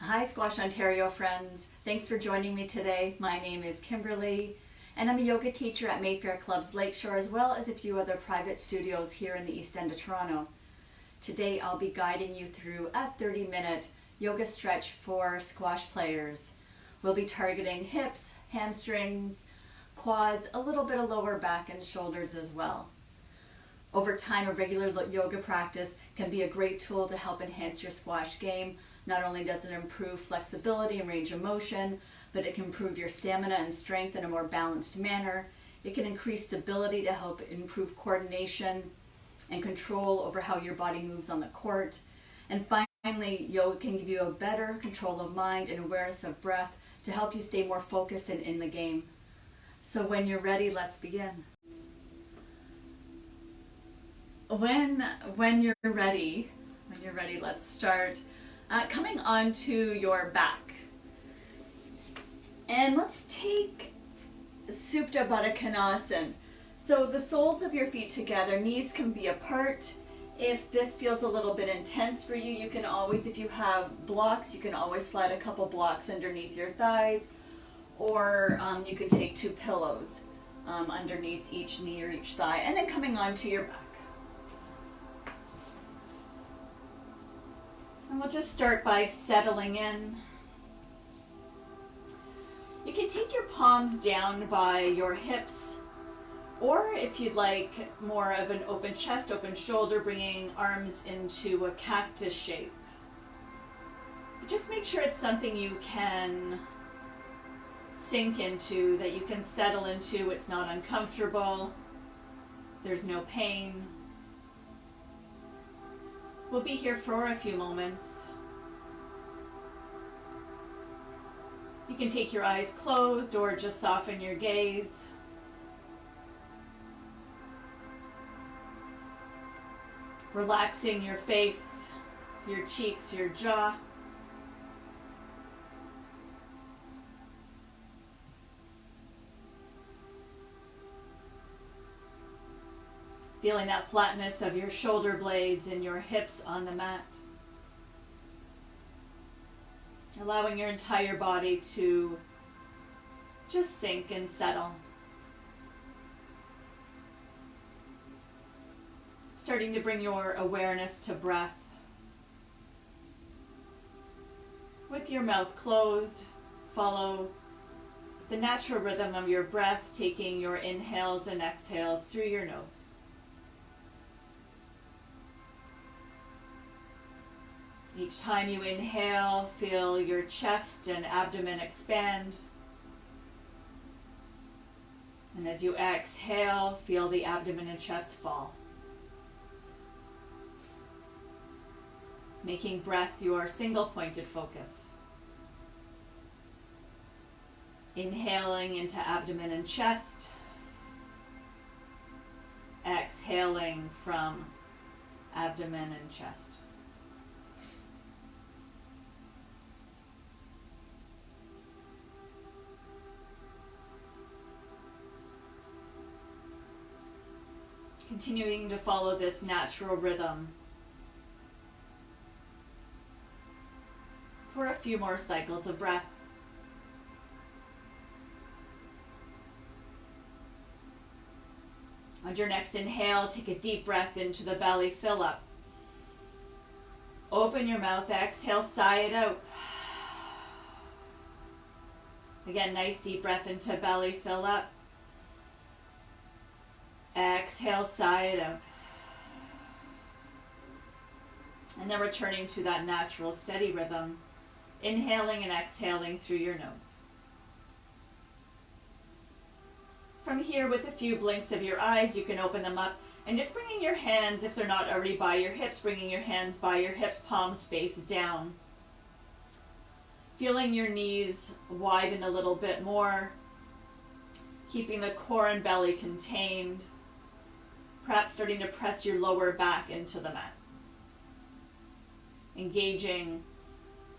Hi Squash Ontario friends, thanks for joining me today. My name is Kimberly and I'm a yoga teacher at Mayfair Clubs Lakeshore as well as a few other private studios here in the East End of Toronto. Today I'll be guiding you through a 30-minute yoga stretch for squash players. We'll be targeting hips, hamstrings, quads, a little bit of lower back and shoulders as well. Over time, a regular yoga practice can be a great tool to help enhance your squash game. Not only does it improve flexibility and range of motion, but it can improve your stamina and strength in a more balanced manner. It can increase stability to help improve coordination and control over how your body moves on the court. And finally, yoga can give you a better control of mind and awareness of breath to help you stay more focused and in the game. So when you're ready, let's begin. When you're ready, let's start coming onto your back. And let's take Supta Baddha Konasana. So the soles of your feet together, knees can be apart. If this feels a little bit intense for you, you can always, if you have blocks, you can always slide a couple blocks underneath your thighs, or you can take two pillows underneath each knee or each thigh, and then coming onto your back. And we'll just start by settling in. You can take your palms down by your hips, or if you'd like more of an open chest, open shoulder, bringing arms into a cactus shape. Just make sure it's something you can sink into, that you can settle into. It's not uncomfortable. There's no pain. We'll be here for a few moments. You can take your eyes closed or just soften your gaze. Relaxing your face, your cheeks, your jaw. Feeling that flatness of your shoulder blades and your hips on the mat. Allowing your entire body to just sink and settle. Starting to bring your awareness to breath. With your mouth closed, follow the natural rhythm of your breath, taking your inhales and exhales through your nose. Each time you inhale, feel your chest and abdomen expand. And as you exhale, feel the abdomen and chest fall. Making breath your single pointed focus. Inhaling into abdomen and chest. Exhaling from abdomen and chest. Continuing to follow this natural rhythm for a few more cycles of breath. On your next inhale, take a deep breath into the belly, fill up. Open your mouth, exhale, sigh it out. Again, nice deep breath into belly, fill up. Exhale, sigh it out. And then returning to that natural steady rhythm, inhaling and exhaling through your nose. From here, with a few blinks of your eyes, you can open them up and just bringing your hands, if they're not already by your hips, bringing your hands by your hips, palms face down. Feeling your knees widen a little bit more, keeping the core and belly contained. Perhaps starting to press your lower back into the mat. Engaging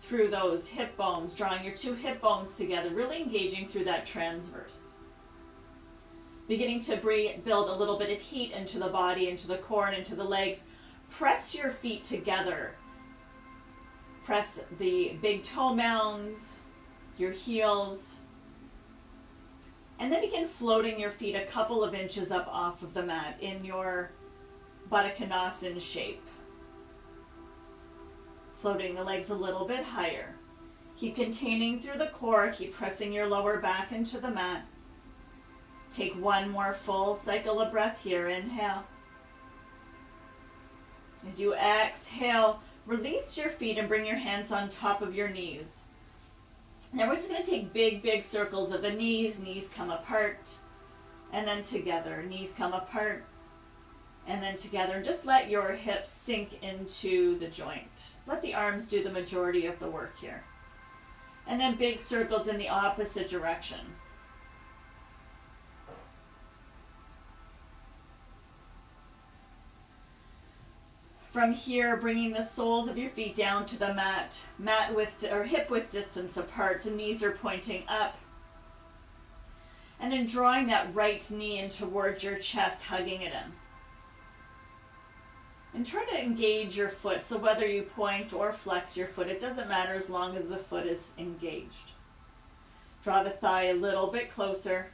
through those hip bones, drawing your two hip bones together, really engaging through that transverse. Beginning to build a little bit of heat into the body, into the core, and into the legs. Press your feet together Press the big toe mounds, your heels, and then begin floating your feet a couple of inches up off of the mat in your Baddha Konasana shape. Floating the legs a little bit higher. Keep containing through the core, keep pressing your lower back into the mat. Take one more full cycle of breath here. Inhale. As you exhale, release your feet and bring your hands on top of your knees. Now we're just going to take big, big circles of the knees. Knees come apart and then together. Knees come apart and then together. Just let your hips sink into the joint. Let the arms do the majority of the work here. And then big circles in the opposite direction. From here, bringing the soles of your feet down to the mat, hip width distance apart, so knees are pointing up. And then drawing that right knee in towards your chest, hugging it in. And try to engage your foot, so whether you point or flex your foot, it doesn't matter as long as the foot is engaged. Draw the thigh a little bit closer.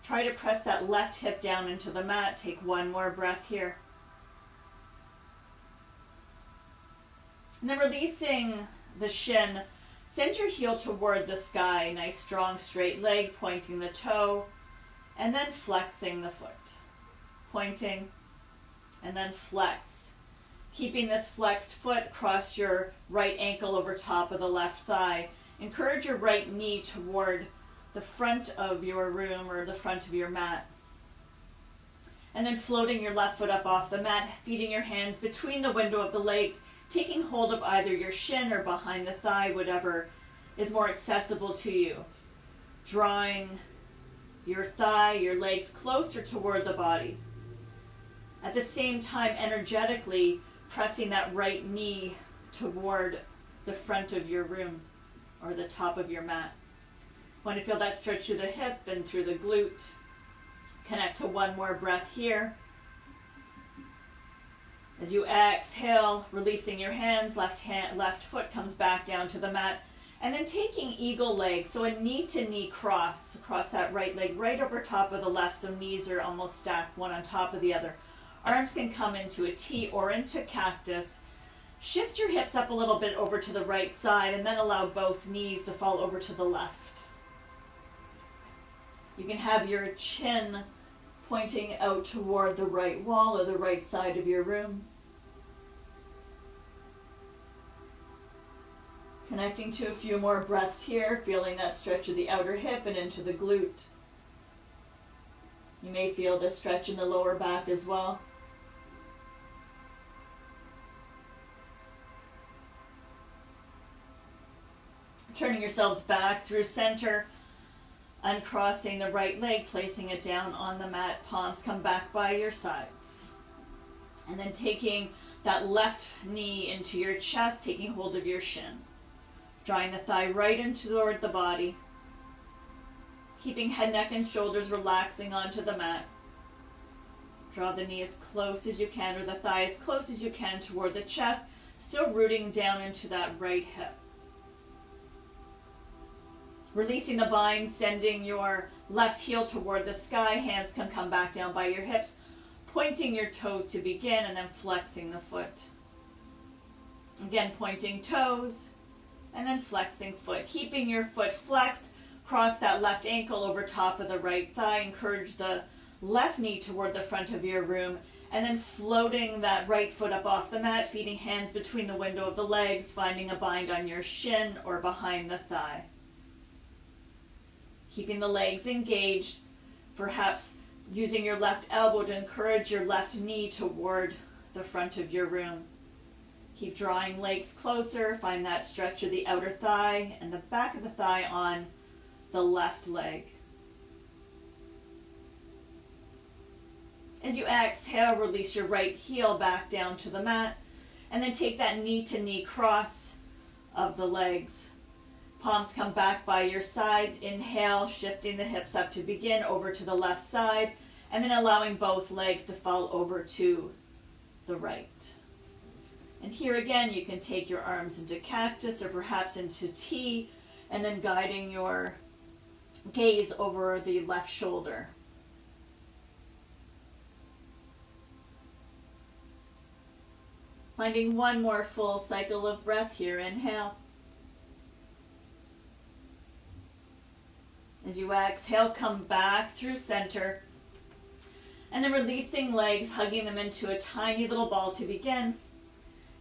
Try to press that left hip down into the mat. Take one more breath here. And then releasing the shin, send your heel toward the sky. Nice strong straight leg, pointing the toe, and then flexing the foot. Pointing, and then flex. Keeping this flexed foot, cross your right ankle over top of the left thigh. Encourage your right knee toward the front of your room or the front of your mat. And then floating your left foot up off the mat, feeding your hands between the window of the legs, taking hold of either your shin or behind the thigh, whatever is more accessible to you. Drawing your thigh, your legs closer toward the body. At the same time, energetically pressing that right knee toward the front of your room or the top of your mat. Want to feel that stretch through the hip and through the glute. Connect to one more breath here. As you exhale, releasing your hands, left foot comes back down to the mat. And then taking eagle legs, so a knee-to-knee cross across that right leg, right over top of the left, so knees are almost stacked, one on top of the other. Arms can come into a T or into cactus. Shift your hips up a little bit over to the right side, and then allow both knees to fall over to the left. You can have your chin pointing out toward the right wall or the right side of your room. Connecting to a few more breaths here, feeling that stretch of the outer hip and into the glute. You may feel this stretch in the lower back as well. Turning yourselves back through center, uncrossing the right leg, placing it down on the mat, palms come back by your sides. And then taking that left knee into your chest, taking hold of your shin. Drawing the thigh right into toward the body. Keeping head, neck, and shoulders relaxing onto the mat. Draw the knee as close as you can, or the thigh as close as you can toward the chest, still rooting down into that right hip. Releasing the bind, sending your left heel toward the sky. Hands can come back down by your hips, pointing your toes to begin, and then flexing the foot. Again, pointing toes, and then flexing foot. Keeping your foot flexed, cross that left ankle over top of the right thigh. Encourage the left knee toward the front of your room, and then floating that right foot up off the mat, feeding hands between the window of the legs, finding a bind on your shin or behind the thigh. Keeping the legs engaged, perhaps using your left elbow to encourage your left knee toward the front of your room. Keep drawing legs closer, find that stretch of the outer thigh and the back of the thigh on the left leg. As you exhale, release your right heel back down to the mat, and then take that knee-to-knee cross of the legs. Palms come back by your sides. Inhale, shifting the hips up to begin, over to the left side, and then allowing both legs to fall over to the right. And here again, you can take your arms into cactus or perhaps into T, and then guiding your gaze over the left shoulder. Finding one more full cycle of breath here. Inhale. As you exhale, come back through center. And then releasing legs, hugging them into a tiny little ball to begin.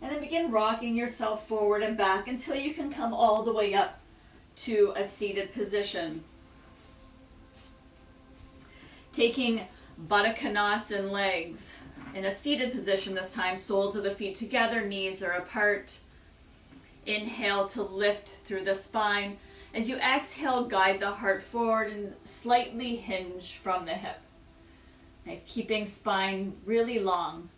And then begin rocking yourself forward and back until you can come all the way up to a seated position. Taking Baddha Konasana legs in a seated position this time, soles of the feet together, knees are apart. Inhale to lift through the spine. As you exhale, guide the heart forward and slightly hinge from the hip. Nice, keeping spine really long.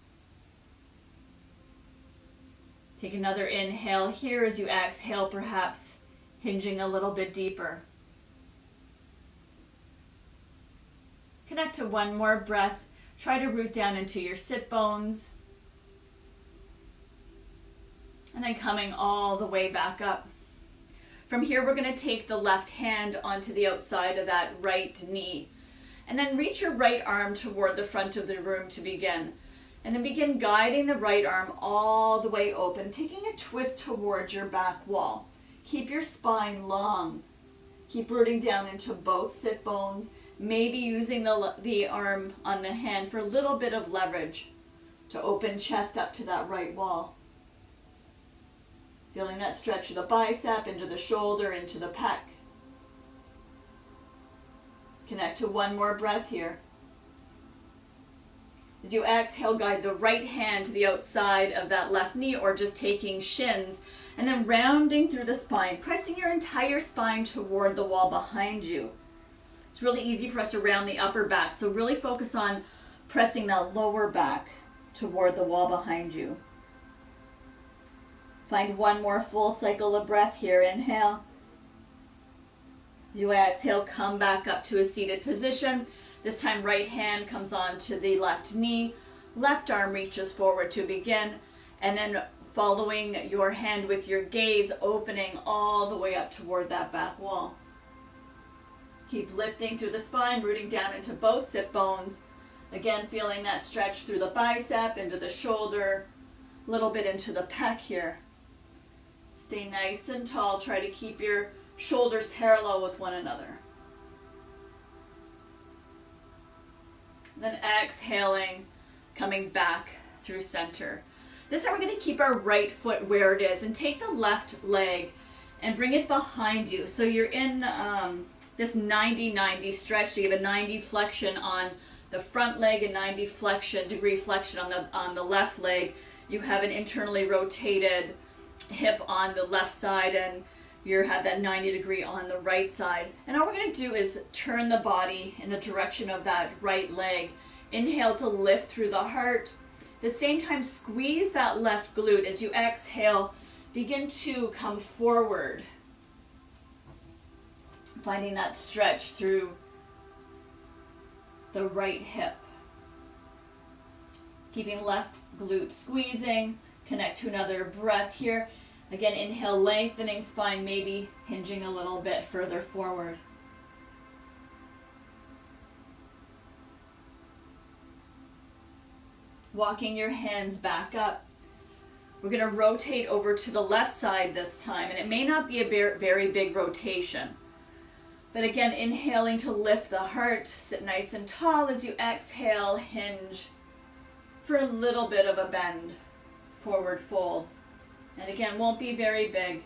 Take another inhale here as you exhale, perhaps hinging a little bit deeper. Connect to one more breath. Try to root down into your sit bones. And then coming all the way back up. From here, we're going to take the left hand onto the outside of that right knee. And then reach your right arm toward the front of the room to begin. And then begin guiding the right arm all the way open, taking a twist towards your back wall. Keep your spine long. Keep rooting down into both sit bones. Maybe using the arm on the hand for a little bit of leverage to open chest up to that right wall. Feeling that stretch of the bicep, into the shoulder, into the pec. Connect to one more breath here. As you exhale, guide the right hand to the outside of that left knee or just taking shins and then rounding through the spine, pressing your entire spine toward the wall behind you. It's really easy for us to round the upper back, so really focus on pressing that lower back toward the wall behind you. Find one more full cycle of breath here. Inhale. As you exhale, come back up to a seated position. This time, right hand comes onto the left knee. Left arm reaches forward to begin. And then following your hand with your gaze, opening all the way up toward that back wall. Keep lifting through the spine, rooting down into both sit bones. Again, feeling that stretch through the bicep, into the shoulder, a little bit into the pec here. Stay nice and tall. Try to keep your shoulders parallel with one another. Then exhaling, coming back through center. This time we're going to keep our right foot where it is and take the left leg and bring it behind you. So you're in this 90-90 stretch. So you have a 90 flexion on the front leg, a 90 degree flexion on the left leg. You have an internally rotated hip on the left side, and you have that 90 degree on the right side. And all we're going to do is turn the body in the direction of that right leg. Inhale to lift through the heart. At the same time, squeeze that left glute. As you exhale, begin to come forward, finding that stretch through the right hip. Keeping left glute squeezing. Connect to another breath here. Again, inhale, lengthening spine, maybe hinging a little bit further forward. Walking your hands back up. We're going to rotate over to the left side this time, and it may not be a very big rotation. But again, inhaling to lift the heart, sit nice and tall. As you exhale, hinge for a little bit of a bend, forward fold. And again, won't be very big.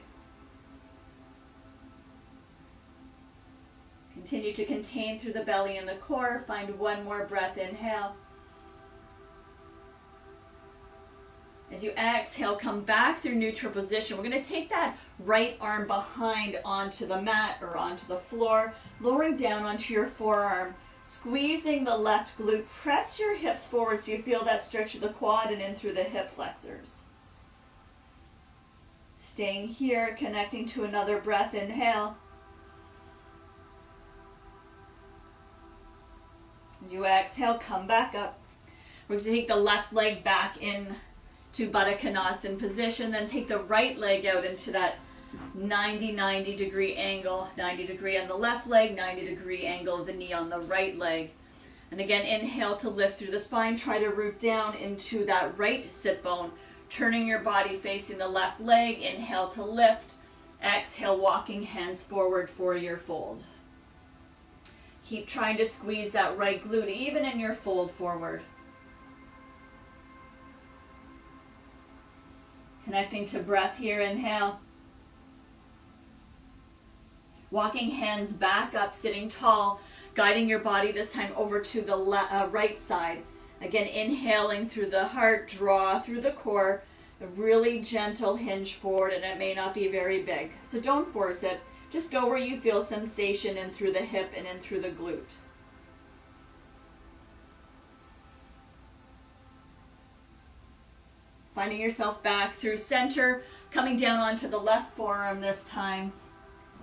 Continue to contain through the belly and the core. Find one more breath. Inhale. As you exhale, come back through neutral position. We're going to take that right arm behind onto the mat or onto the floor, lowering down onto your forearm, squeezing the left glute. Press your hips forward so you feel that stretch of the quad and in through the hip flexors. Staying here, connecting to another breath. Inhale. As you exhale, come back up. We're going to take the left leg back in to Baddha Konasana position. Then take the right leg out into that 90 degree angle, 90 degree on the left leg, 90 degree angle of the knee on the right leg. And again, inhale to lift through the spine. Try to root down into that right sit bone, turning your body facing the left leg. Inhale to lift. Exhale, walking hands forward for your fold. Keep trying to squeeze that right glute even in your fold forward. Connecting to breath here, inhale. Walking hands back up, sitting tall, guiding your body this time over to the right side. Again, inhaling through the heart, draw through the core, a really gentle hinge forward, and it may not be very big. So don't force it. Just go where you feel sensation in through the hip and in through the glute. Finding yourself back through center, coming down onto the left forearm this time.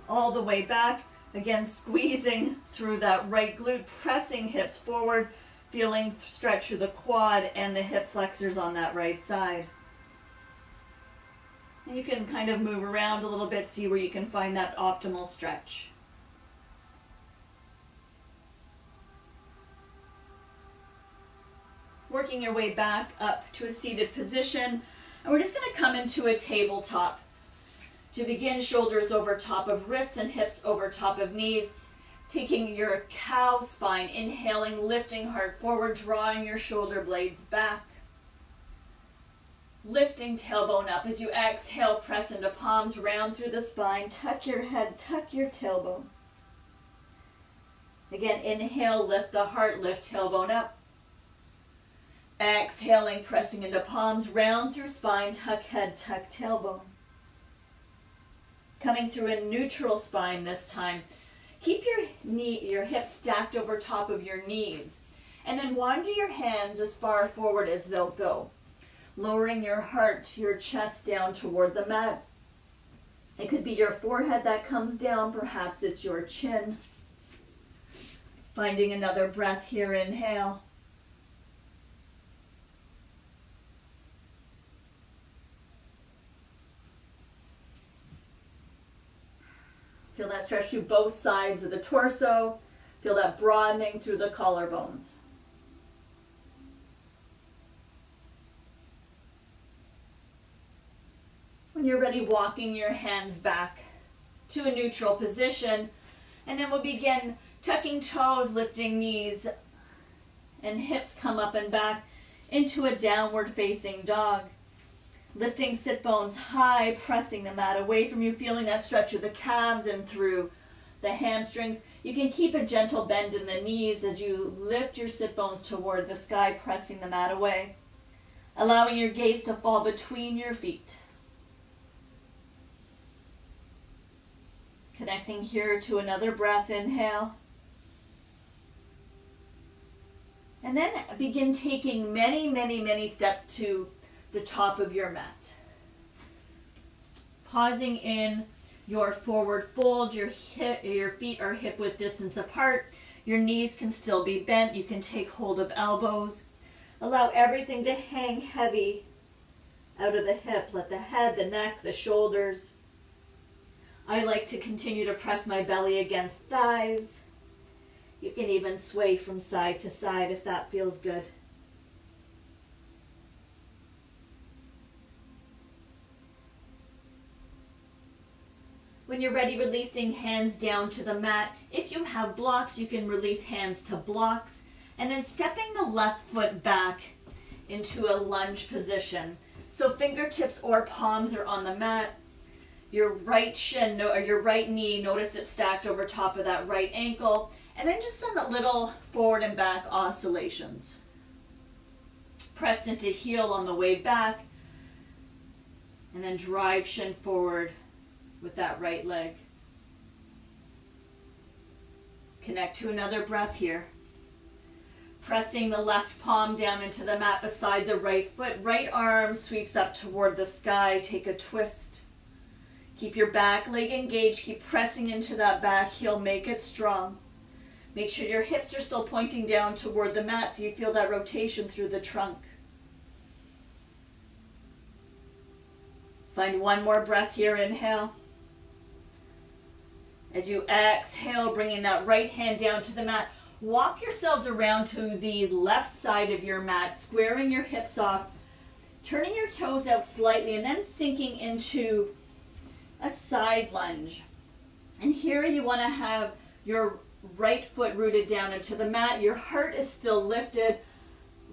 All the way back, again squeezing through that right glute, pressing hips forward, feeling stretch through the quad and the hip flexors on that right side. And you can kind of move around a little bit, see where you can find that optimal stretch. Working your way back up to a seated position, and we're just going to come into a tabletop. To begin, shoulders over top of wrists and hips over top of knees. Taking your cow spine, inhaling, lifting heart forward, drawing your shoulder blades back. Lifting tailbone up. As you exhale, press into palms, round through the spine. Tuck your head, tuck your tailbone. Again, inhale, lift the heart, lift tailbone up. Exhaling, pressing into palms, round through spine, tuck head, tuck tailbone. Coming through a neutral spine this time. Keep your hips stacked over top of your knees. And then wander your hands as far forward as they'll go. Lowering your heart, your chest down toward the mat. It could be your forehead that comes down. Perhaps it's your chin. Finding another breath here, inhale. Feel that stretch through both sides of the torso. Feel that broadening through the collarbones. When you're ready, walking your hands back to a neutral position. And then we'll begin tucking toes, lifting knees, and hips come up and back into a downward facing dog. Lifting sit bones high, pressing the mat away from you, feeling that stretch of the calves and through the hamstrings. You can keep a gentle bend in the knees as you lift your sit bones toward the sky, pressing the mat away. Allowing your gaze to fall between your feet. Connecting here to another breath, inhale. And then begin taking many steps to the top of your mat. Pausing in your forward fold, your feet are hip width distance apart. Your knees can still be bent. You can take hold of elbows. Allow everything to hang heavy out of the hip. Let the head, the neck, the shoulders. I like to continue to press my belly against thighs. You can even sway from side to side if that feels good. When you're ready, releasing hands down to the mat. If you have blocks, you can release hands to blocks. And then stepping the left foot back into a lunge position. So fingertips or palms are on the mat. Your right shin or your right knee, notice it's stacked over top of that right ankle. And then just some little forward and back oscillations. Press into heel on the way back. And then drive shin forward with that right leg. Connect to another breath here. Pressing the left palm down into the mat beside the right foot. Right arm sweeps up toward the sky. Take a twist. Keep your back leg engaged. Keep pressing into that back heel. Make it strong. Make sure your hips are still pointing down toward the mat so you feel that rotation through the trunk. Find one more breath here, inhale. As you exhale, bringing that right hand down to the mat, walk yourselves around to the left side of your mat, squaring your hips off, turning your toes out slightly, and then sinking into a side lunge. And here you want to have your right foot rooted down into the mat. Your heart is still lifted.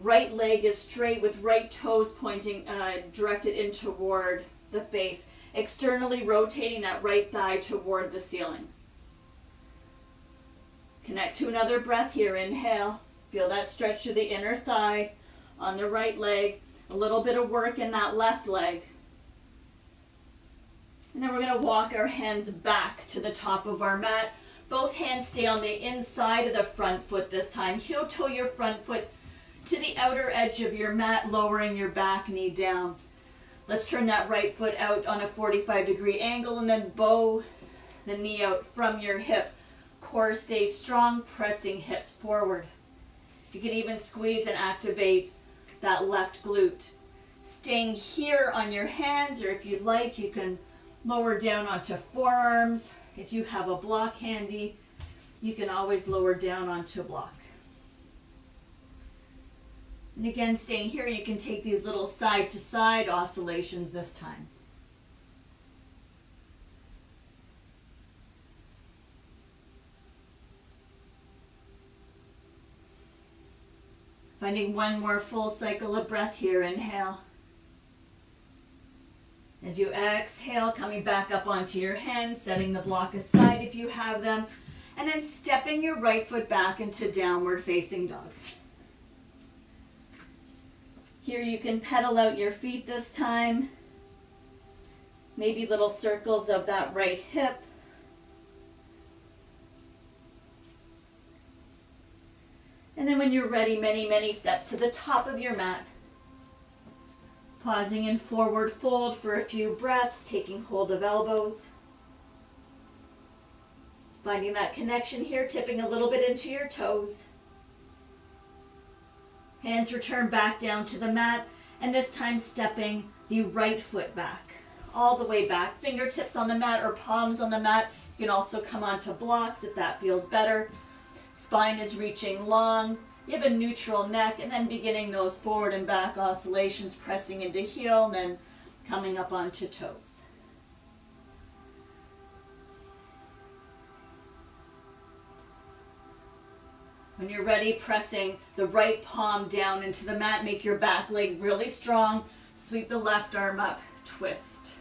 Right leg is straight with right toes pointing, directed in toward the face. Externally rotating that right thigh toward the ceiling. Connect to another breath here. Inhale. Feel that stretch to the inner thigh on the right leg. A little bit of work in that left leg. And then we're going to walk our hands back to the top of our mat. Both hands stay on the inside of the front foot this time. Heel toe your front foot to the outer edge of your mat, lowering your back knee down. Let's turn that right foot out on a 45-degree angle and then bow the knee out from your hip. Core stays strong, pressing hips forward. You can even squeeze and activate that left glute. Staying here on your hands, or if you'd like, you can lower down onto forearms. If you have a block handy, you can always lower down onto a block. And again, staying here, you can take these little side-to-side oscillations this time. Finding one more full cycle of breath here. Inhale. As you exhale, coming back up onto your hands, setting the block aside if you have them, and then stepping your right foot back into downward facing dog. Here you can pedal out your feet this time. Maybe little circles of that right hip. And then when you're ready, many steps to the top of your mat. Pausing in forward fold for a few breaths, taking hold of elbows. Finding that connection here, tipping a little bit into your toes. Hands return back down to the mat, and this time stepping the right foot back, all the way back. Fingertips on the mat or palms on the mat. You can also come onto blocks if that feels better. Spine is reaching long. You have a neutral neck, and then beginning those forward and back oscillations, pressing into heel, and then coming up onto toes. When you're ready, pressing the right palm down into the mat, make your back leg really strong. Sweep the left arm up, twist.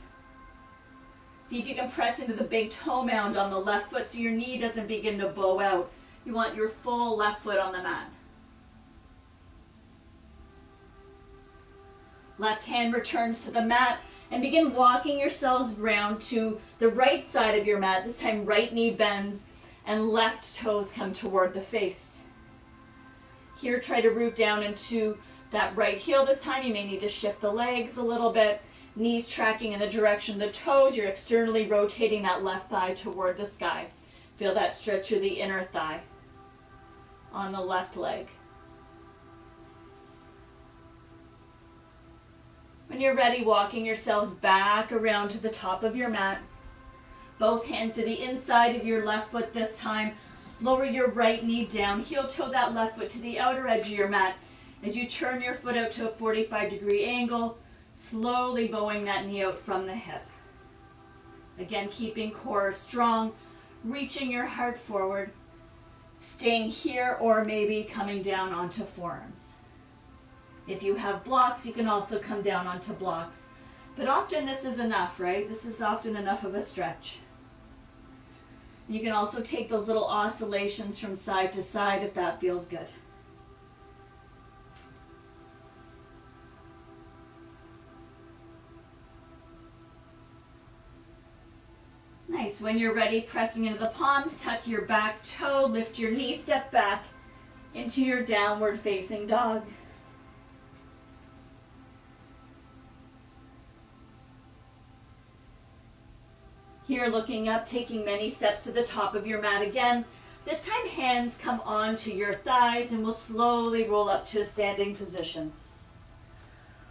See if you can press into the big toe mound on the left foot so your knee doesn't begin to bow out. You want your full left foot on the mat. Left hand returns to the mat and begin walking yourselves around to the right side of your mat. This time right knee bends and left toes come toward the face. Here try to root down into that right heel. This time you may need to shift the legs a little bit. Knees tracking in the direction of the toes. You're externally rotating that left thigh toward the sky. Feel that stretch of the inner thigh on the left leg. When you're ready, walking yourselves back around to the top of your mat. Both hands to the inside of your left foot this time. Lower your right knee down. Heel toe that left foot to the outer edge of your mat. As you turn your foot out to a 45-degree angle, slowly bowing that knee out from the hip. Again, keeping core strong, reaching your heart forward, staying here or maybe coming down onto forearms. If you have blocks, you can also come down onto blocks. But often this is enough, right? This is often enough of a stretch. You can also take those little oscillations from side to side if that feels good. Nice. When you're ready, pressing into the palms, tuck your back toe, lift your knee, step back into your downward facing dog. Here looking up, taking many steps to the top of your mat again. This time hands come onto your thighs and we'll slowly roll up to a standing position.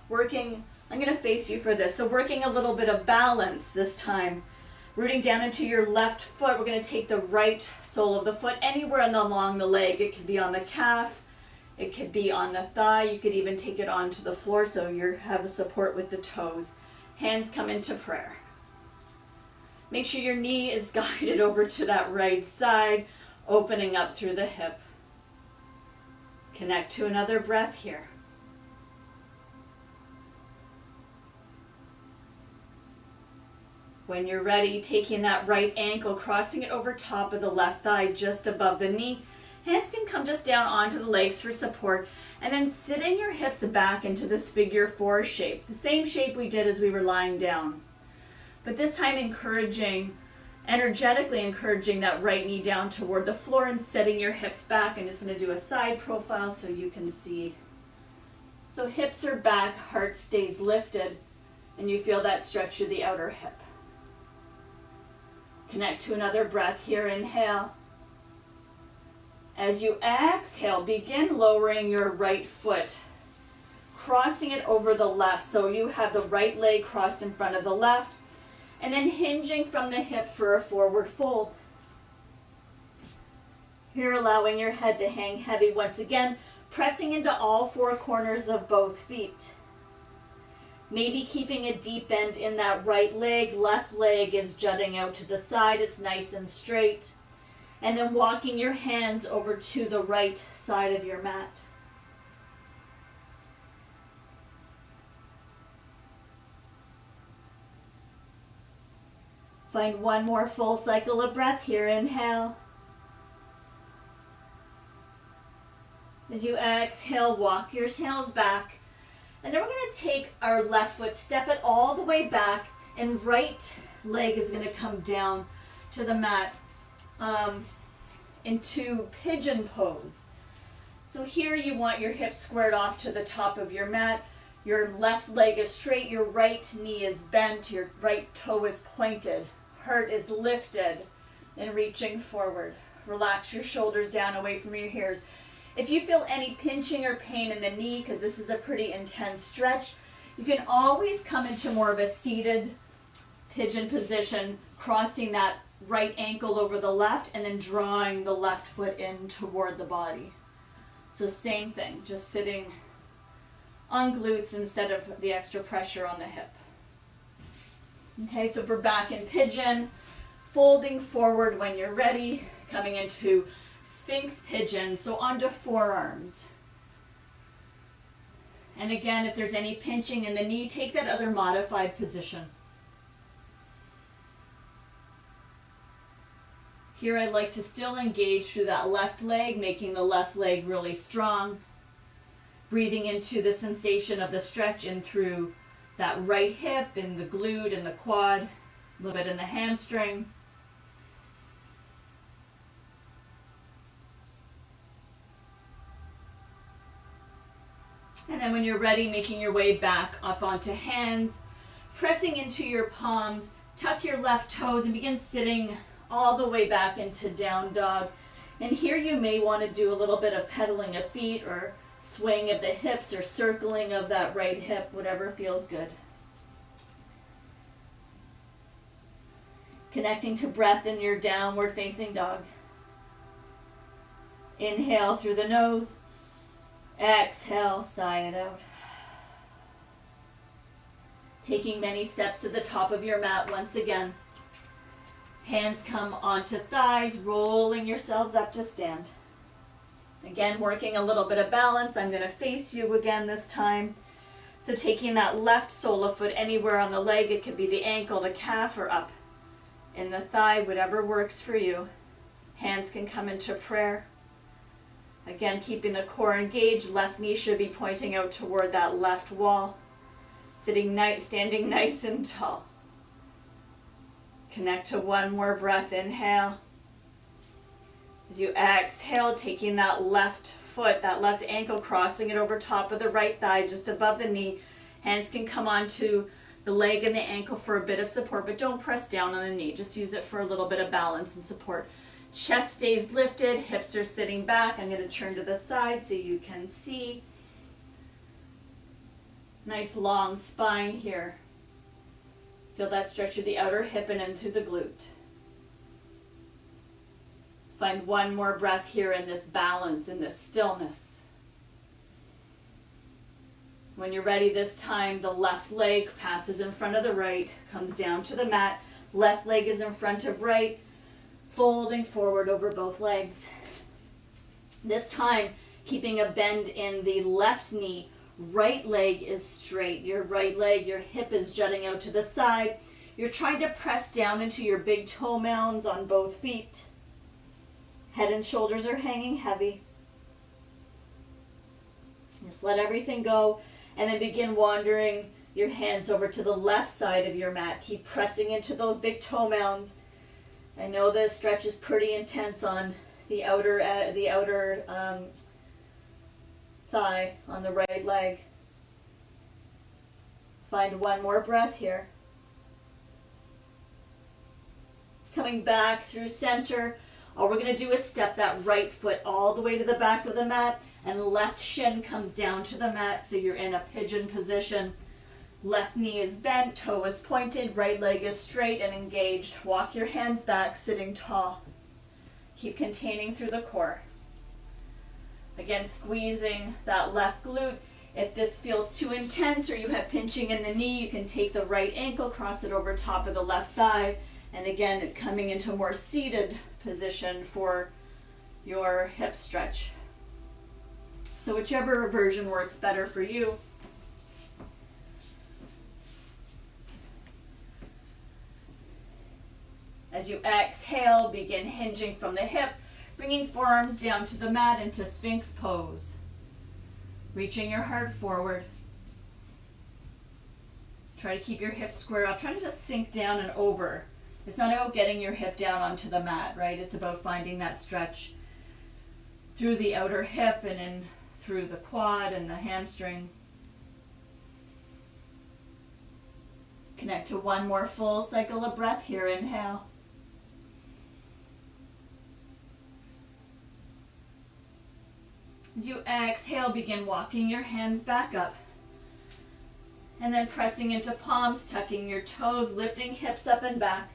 Working I'm going to face you for this. So working a little bit of balance this time. Rooting down into your left foot, we're going to take the right sole of the foot anywhere along the leg. It could be on the calf, it could be on the thigh, you could even take it onto the floor so you have a support with the toes. Hands come into prayer. Make sure your knee is guided over to that right side, opening up through the hip. Connect to another breath here. When you're ready, taking that right ankle, crossing it over top of the left thigh, just above the knee. Hands can come just down onto the legs for support, and then sitting your hips back into this figure 4 shape. The same shape we did as we were lying down. But this time energetically encouraging that right knee down toward the floor and setting your hips back. I'm just going to do a side profile so you can see. So hips are back, heart stays lifted, and you feel that stretch through the outer hip. Connect to another breath here. Inhale. As you exhale, begin lowering your right foot, crossing it over the left. So you have the right leg crossed in front of the left, and then hinging from the hip for a forward fold. Here, allowing your head to hang heavy once again, pressing into all 4 corners of both feet. Maybe keeping a deep bend in that right leg. Left leg is jutting out to the side. It's nice and straight. And then walking your hands over to the right side of your mat. Find one more full cycle of breath here. Inhale. As you exhale, walk your heels back. And then we're going to take our left foot, step it all the way back, and right leg is going to come down to the mat into pigeon pose. So here you want your hips squared off to the top of your mat. Your left leg is straight, your right knee is bent, your right toe is pointed, heart is lifted and reaching forward. Relax your shoulders down away from your ears. If you feel any pinching or pain in the knee, because this is a pretty intense stretch, you can always come into more of a seated pigeon position, crossing that right ankle over the left and then drawing the left foot in toward the body. So same thing, just sitting on glutes instead of the extra pressure on the hip. Okay, so for back in pigeon, folding forward when you're ready, coming into Sphinx pigeon, so onto forearms. And again, if there's any pinching in the knee, take that other modified position. Here I'd like to still engage through that left leg, making the left leg really strong. Breathing into the sensation of the stretch in through that right hip and the glute and the quad, a little bit in the hamstring. And then when you're ready, making your way back up onto hands, pressing into your palms, tuck your left toes and begin sitting all the way back into down dog. And here you may want to do a little bit of pedaling of feet or swing of the hips or circling of that right hip, whatever feels good. Connecting to breath in your downward facing dog. Inhale through the nose. Exhale, sigh it out. Taking many steps to the top of your mat once again. Hands come onto thighs, rolling yourselves up to stand. Again, working a little bit of balance. I'm going to face you again this time. So taking that left sole of foot anywhere on the leg, it could be the ankle, the calf, or up in the thigh, whatever works for you. Hands can come into prayer. Again, keeping the core engaged, left knee should be pointing out toward that left wall. Standing nice and tall. Connect to one more breath. Inhale. As you exhale, taking that left foot, that left ankle, crossing it over top of the right thigh, just above the knee. Hands can come onto the leg and the ankle for a bit of support, but don't press down on the knee. Just use it for a little bit of balance and support. Chest stays lifted, hips are sitting back. I'm going to turn to the side so you can see. Nice long spine here. Feel that stretch of the outer hip and in through the glute. Find one more breath here in this balance, in this stillness. When you're ready this time, the left leg passes in front of the right, comes down to the mat. Left leg is in front of right, folding forward over both legs. This time, keeping a bend in the left knee. Right leg is straight. Your right leg, your hip is jutting out to the side. You're trying to press down into your big toe mounds on both feet. Head and shoulders are hanging heavy. Just let everything go and then begin wandering your hands over to the left side of your mat. Keep pressing into those big toe mounds. I know the stretch is pretty intense on the outer thigh on the right leg. Find one more breath here. Coming back through center. All we're going to do is step that right foot all the way to the back of the mat, and the left shin comes down to the mat, so you're in a pigeon position. Left knee is bent, toe is pointed, right leg is straight and engaged. Walk your hands back, sitting tall. Keep containing through the core. Again, squeezing that left glute. If this feels too intense or you have pinching in the knee, you can take the right ankle, cross it over top of the left thigh, and again, coming into a more seated position for your hip stretch. So whichever version works better for you. As you exhale, begin hinging from the hip, bringing forearms down to the mat into Sphinx pose. Reaching your heart forward. Try to keep your hips square up. Try to just sink down and over. It's not about getting your hip down onto the mat, right? It's about finding that stretch through the outer hip and in through the quad and the hamstring. Connect to one more full cycle of breath here. Inhale. As you exhale, begin walking your hands back up. And then pressing into palms, tucking your toes, lifting hips up and back.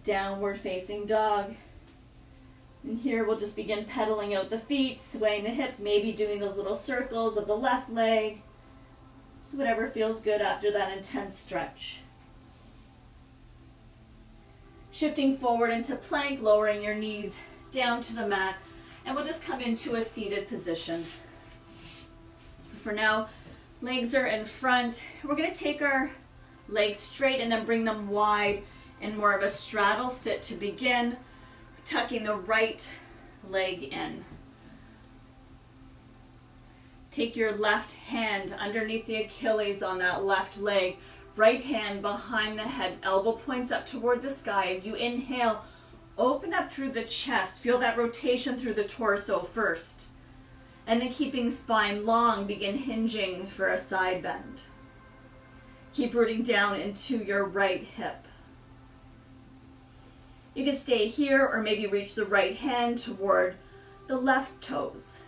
Downward facing dog. And here we'll just begin pedaling out the feet, swaying the hips, maybe doing those little circles of the left leg. So whatever feels good after that intense stretch. Shifting forward into plank, lowering your knees down to the mat. And we'll just come into a seated position. So for now, legs are in front. We're going to take our legs straight and then bring them wide in more of a straddle sit to begin, tucking the right leg in. Take your left hand underneath the Achilles on that left leg. Right hand behind the head, elbow points up toward the sky. As you inhale, open up through the chest. Feel that rotation through the torso first. And then keeping spine long, begin hinging for a side bend. Keep rooting down into your right hip. You can stay here or maybe reach the right hand toward the left toes.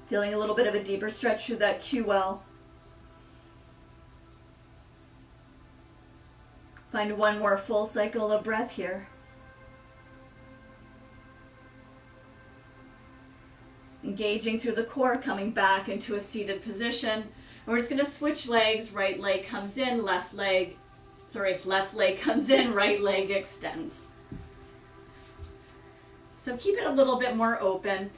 Feeling a little bit of a deeper stretch through that QL. Find one more full cycle of breath here. Engaging through the core, coming back into a seated position. And we're just going to switch legs. Right leg comes in, left leg comes in, right leg extends. So keep it a little bit more open.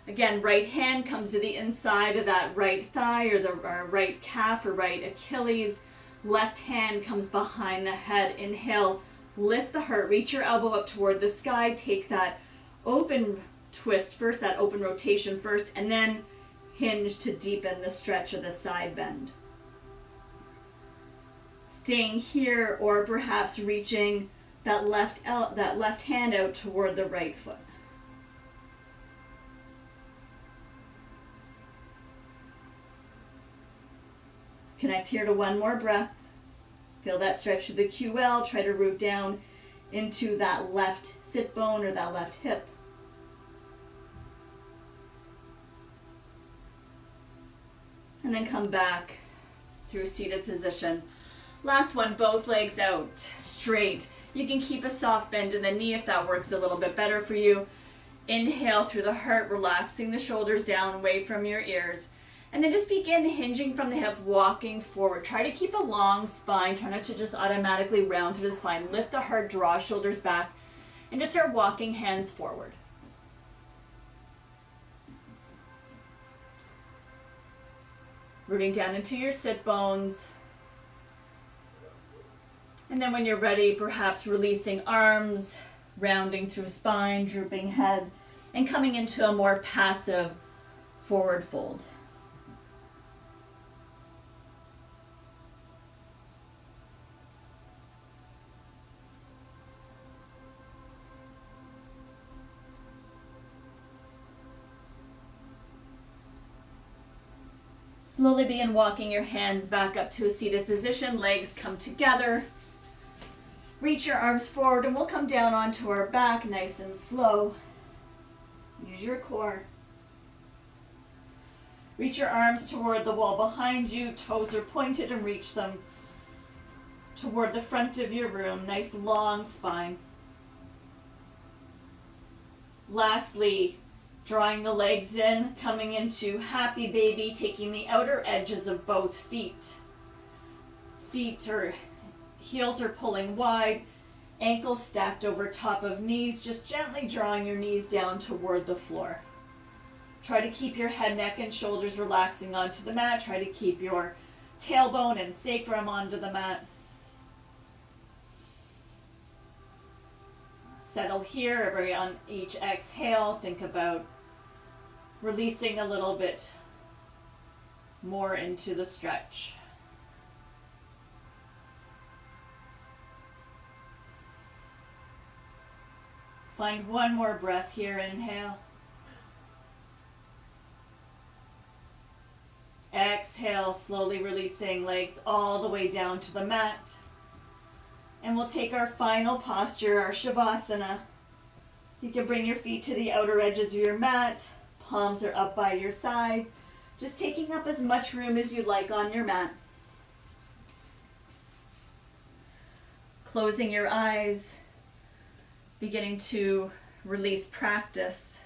Again, right hand comes to the inside of that right thigh or the right calf or right Achilles. Left hand comes behind the head. Inhale, lift the heart, reach your elbow up toward the sky. Take that open twist first, that open rotation first, and then hinge to deepen the stretch of the side bend. Staying here or perhaps reaching that left hand out toward the right foot. Connect here to one more breath. Feel that stretch of the QL. Try to root down into that left sit bone or that left hip. And then come back through seated position. Last one, both legs out, straight. You can keep a soft bend in the knee if that works a little bit better for you. Inhale through the heart, relaxing the shoulders down away from your ears. And then just begin hinging from the hip, walking forward. Try to keep a long spine. Try not to just automatically round through the spine. Lift the heart, draw shoulders back, and just start walking hands forward. Rooting down into your sit bones. And then when you're ready, perhaps releasing arms, rounding through spine, drooping head, and coming into a more passive forward fold. Slowly begin walking your hands back up to a seated position. Legs come together. Reach your arms forward and we'll come down onto our back nice and slow. Use your core. Reach your arms toward the wall behind you. Toes are pointed and reach them toward the front of your room. Nice long spine. Lastly, drawing the legs in, coming into happy baby, taking the outer edges of both feet. Heels are pulling wide, ankles stacked over top of knees, just gently drawing your knees down toward the floor. Try to keep your head, neck, and shoulders relaxing onto the mat. Try to keep your tailbone and sacrum onto the mat. Settle here. On each exhale, think about releasing a little bit more into the stretch. Find one more breath here. Inhale. Exhale, slowly releasing legs all the way down to the mat. And we'll take our final posture, our Shavasana. You can bring your feet to the outer edges of your mat. Palms are up by your side. Just taking up as much room as you like on your mat. Closing your eyes. Beginning to release practice.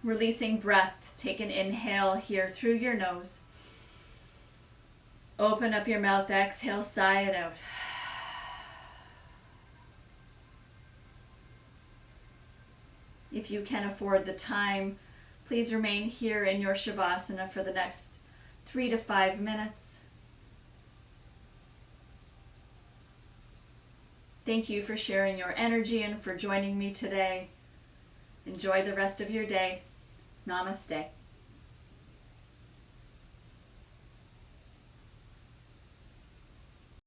Releasing breath. Take an inhale here through your nose. Open up your mouth, exhale, sigh it out. If you can afford the time, please remain here in your Shavasana for the next 3 to 5 minutes. Thank you for sharing your energy and for joining me today. Enjoy the rest of your day. Namaste.